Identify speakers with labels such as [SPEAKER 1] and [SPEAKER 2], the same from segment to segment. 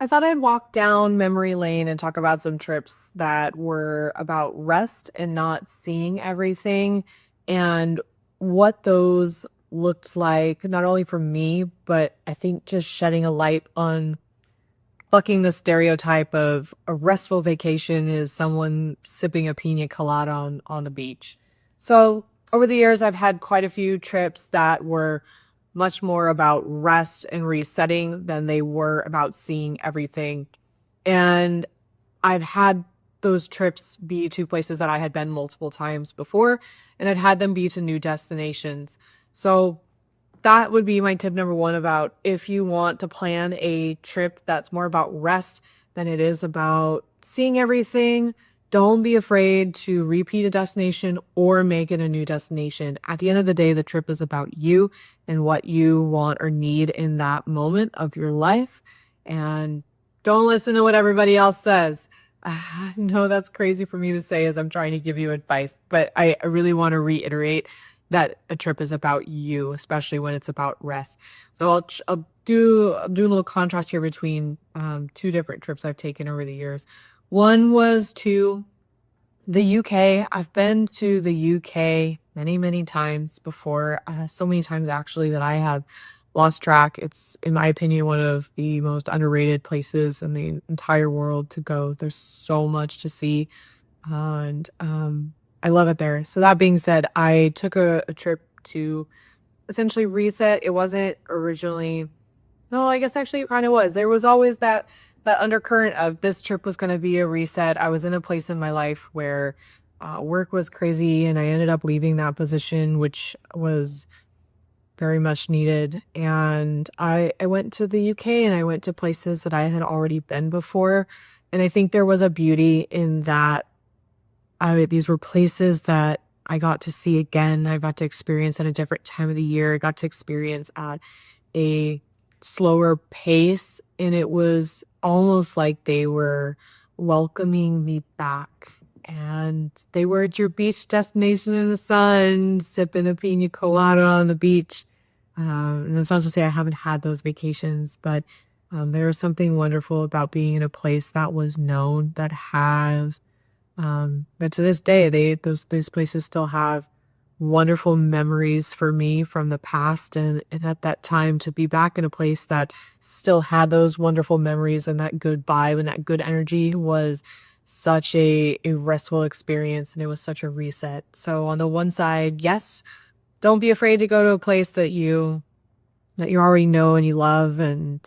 [SPEAKER 1] I thought I'd walk down memory lane and talk about some trips that were about rest and not seeing everything and what those looked like, not only for me, but I think just shedding a light on bucking the stereotype of a restful vacation is someone sipping a pina colada on the beach. So, over the years, I've had quite a few trips that were much more about rest and resetting than they were about seeing everything. And I've had those trips be to places that I had been multiple times before, and I'd had them be to new destinations. So, that would be my tip number one about if you want to plan a trip that's more about rest than it is about seeing everything. Don't be afraid to repeat a destination or make it a new destination. At the end of the day, the trip is about you and what you want or need in that moment of your life. And don't listen to what everybody else says. I know that's crazy for me to say as I'm trying to give you advice, but I really want to reiterate that a trip is about you, especially when it's about rest. So I'll do a little contrast here between two different trips I've taken over the years. One was to the UK. I've been to the UK many, many times before. So many times actually that I have lost track. It's, in my opinion, one of the most underrated places in the entire world to go. There's so much to see and I love it there. So that being said, I took a trip to essentially reset. It wasn't originally, no, I guess actually it kind of was. There was always that undercurrent of this trip was going to be a reset. I was in a place in my life where work was crazy, and I ended up leaving that position, which was very much needed. And I went to the UK and I went to places that I had already been before. And I think there was a beauty in that these were places that I got to see again. I got to experience at a different time of the year. I got to experience at a slower pace, and it was almost like they were welcoming me back. And they were at your beach destination in the sun, sipping a pina colada on the beach. And it's not to say I haven't had those vacations, but there was something wonderful about being in a place that was known, that has but to this day, these places still have wonderful memories for me from the past, and at that time to be back in a place that still had those wonderful memories and that good vibe and that good energy was such a restful experience, and it was such a reset. So on the one side, yes, don't be afraid to go to a place that you already know and you love, and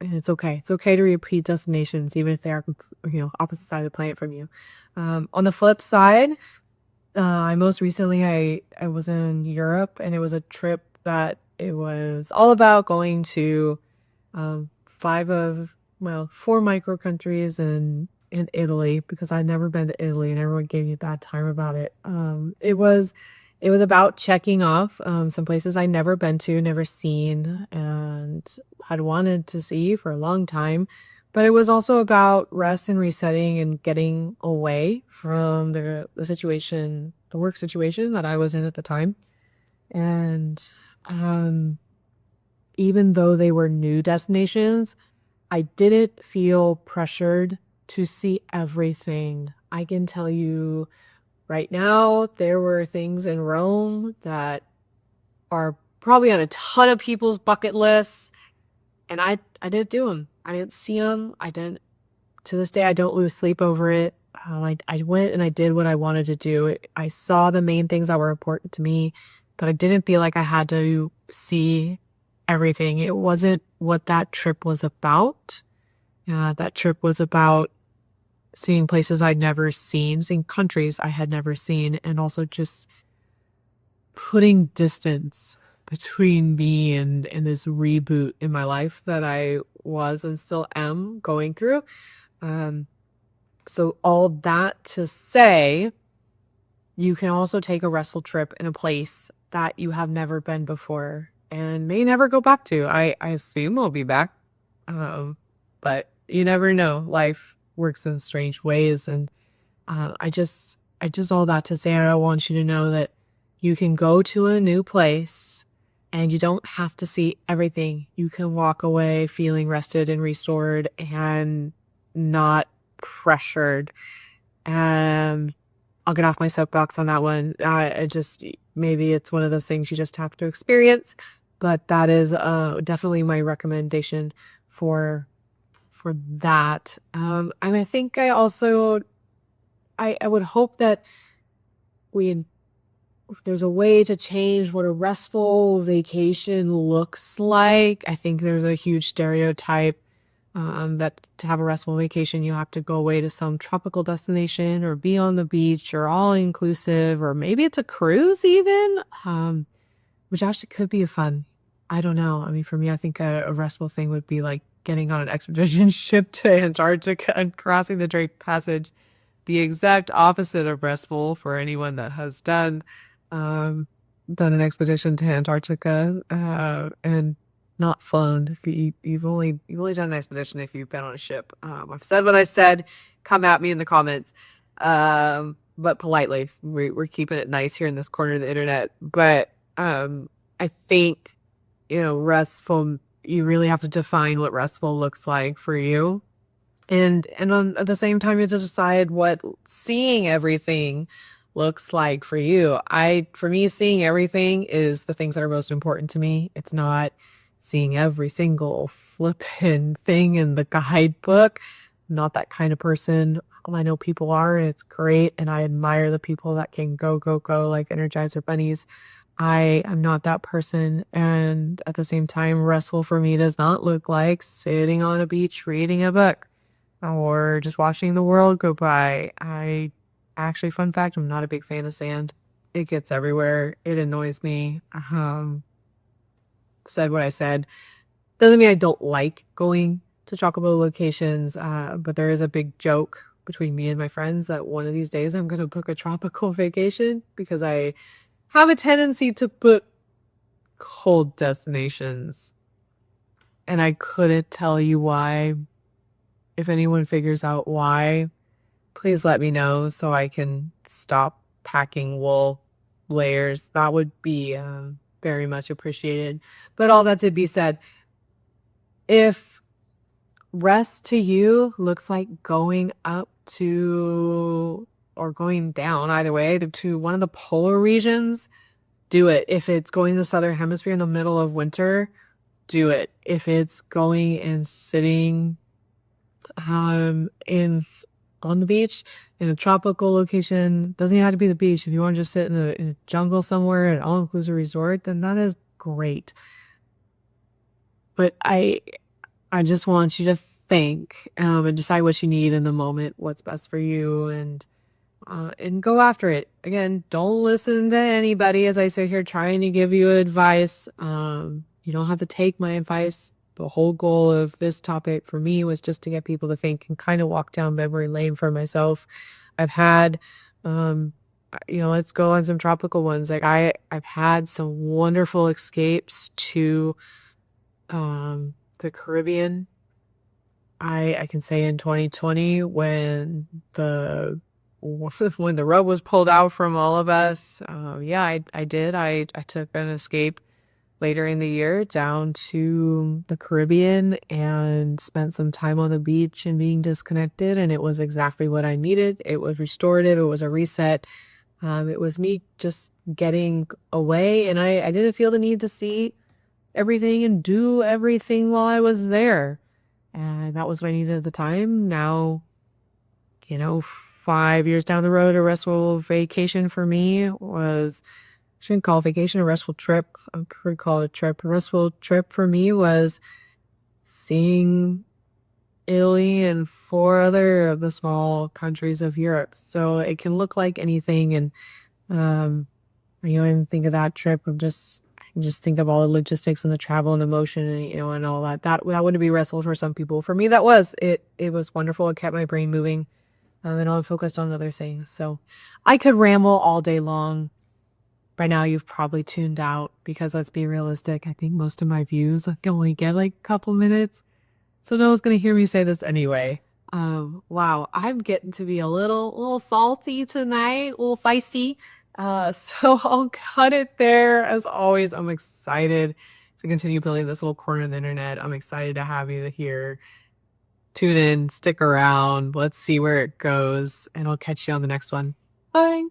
[SPEAKER 1] it's okay. It's okay to repeat destinations, even if they are, opposite side of the planet from you. On the flip side, I most recently I was in Europe, and it was a trip that it was all about going to five of well, four micro countries in Italy because I'd never been to Italy and everyone gave me a bad time about it. It was about checking off some places I'd never been to, never seen, and had wanted to see for a long time. But it was also about rest and resetting and getting away from the situation, the work situation that I was in at the time. And um, even though they were new destinations, I didn't feel pressured to see everything. I can tell you right now, there were things in Rome that are probably on a ton of people's bucket lists, and I didn't do them. I didn't see them. I didn't. To this day, I don't lose sleep over it. I went and I did what I wanted to do. I saw the main things that were important to me, but I didn't feel like I had to see everything. It wasn't what that trip was about. That trip was about seeing places I'd never seen, seeing countries I had never seen, and also just putting distance between me and this reboot in my life that I was and still am going through. Um, so all that to say, you can also take a restful trip in a place that you have never been before and may never go back to. I assume I'll be back, um, but you never know. Life works in strange ways, and I just all that to say, I want you to know that you can go to a new place and you don't have to see everything. You can walk away feeling rested and restored and not pressured. And I'll get off my soapbox on that one. I just maybe it's one of those things you just have to experience, but that is definitely my recommendation for that. And I think I also I would hope that we if there's a way to change what a restful vacation looks like. I think there's a huge stereotype that to have a restful vacation, you have to go away to some tropical destination or be on the beach or all inclusive, or maybe it's a cruise even, which actually could be a fun. I don't know. I mean, for me, I think a restful thing would be like getting on an expedition ship to Antarctica and crossing the Drake Passage, the exact opposite of restful for anyone that has um, done an expedition to Antarctica, and not flown. If you've only done an expedition if you've been on a ship. I've said what I said. Come at me in the comments, but politely. We're keeping it nice here in this corner of the internet. But I think restful. You really have to define what restful looks like for you, and on at the same time, you have to decide what seeing everything looks like for you. For me, seeing everything is the things that are most important to me. It's not seeing every single flippin' thing in the guidebook. I'm not that kind of person. I know people are, and it's great, and I admire the people that can go, go, go like Energizer bunnies. I am not that person, and at the same time, restful for me does not look like sitting on a beach reading a book or just watching the world go by. I actually, fun fact, I'm not a big fan of sand. It gets everywhere. It annoys me. Said what I said. Doesn't mean I don't like going to chocobo locations, but there is a big joke between me and my friends that one of these days I'm going to book a tropical vacation because I have a tendency to book cold destinations. And I couldn't tell you why. If anyone figures out why, please let me know so I can stop packing wool layers. That would be very much appreciated. But all that to be said, if rest to you looks like going up to or going down, either way, to one of the polar regions, do it. If it's going to the southern hemisphere in the middle of winter, do it. If it's going and sitting in on the beach in a tropical location, doesn't even have to be the beach. If you want to just sit in a jungle somewhere, an all-inclusive resort, then that is great. But I just want you to think and decide what you need in the moment, what's best for you, and go after it. Again, don't listen to anybody as I sit here trying to give you advice. You don't have to take my advice. The whole goal of this topic for me was just to get people to think and kind of walk down memory lane for myself. I've had, let's go on some tropical ones. Like I've had some wonderful escapes to the Caribbean. I can say in 2020 when the rug was pulled out from all of us, yeah, I did. I took an escape later in the year down to the Caribbean and spent some time on the beach and being disconnected, and it was exactly what I needed. It was restorative. It was a reset. It was me just getting away, and I didn't feel the need to see everything and do everything while I was there. And that was what I needed at the time. Now, 5 years down the road, a restful vacation for me was, I shouldn't call it vacation, a restful trip. I prefer to call it a trip. A restful trip for me was seeing Italy and 4 other of the small countries of Europe. So it can look like anything. And, even think of that trip of just think of all the logistics and the travel and the motion and, and all that. That wouldn't be restful for some people. For me, that was. It was wonderful. It kept my brain moving. And I focused on other things. So I could ramble all day long. By now, you've probably tuned out because let's be realistic. I think most of my views can only get like a couple minutes. So no one's going to hear me say this anyway. Wow, I'm getting to be a little salty tonight, a little feisty. So I'll cut it there. As always, I'm excited to continue building this little corner of the internet. I'm excited to have you here. Tune in, stick around. Let's see where it goes, and I'll catch you on the next one. Bye.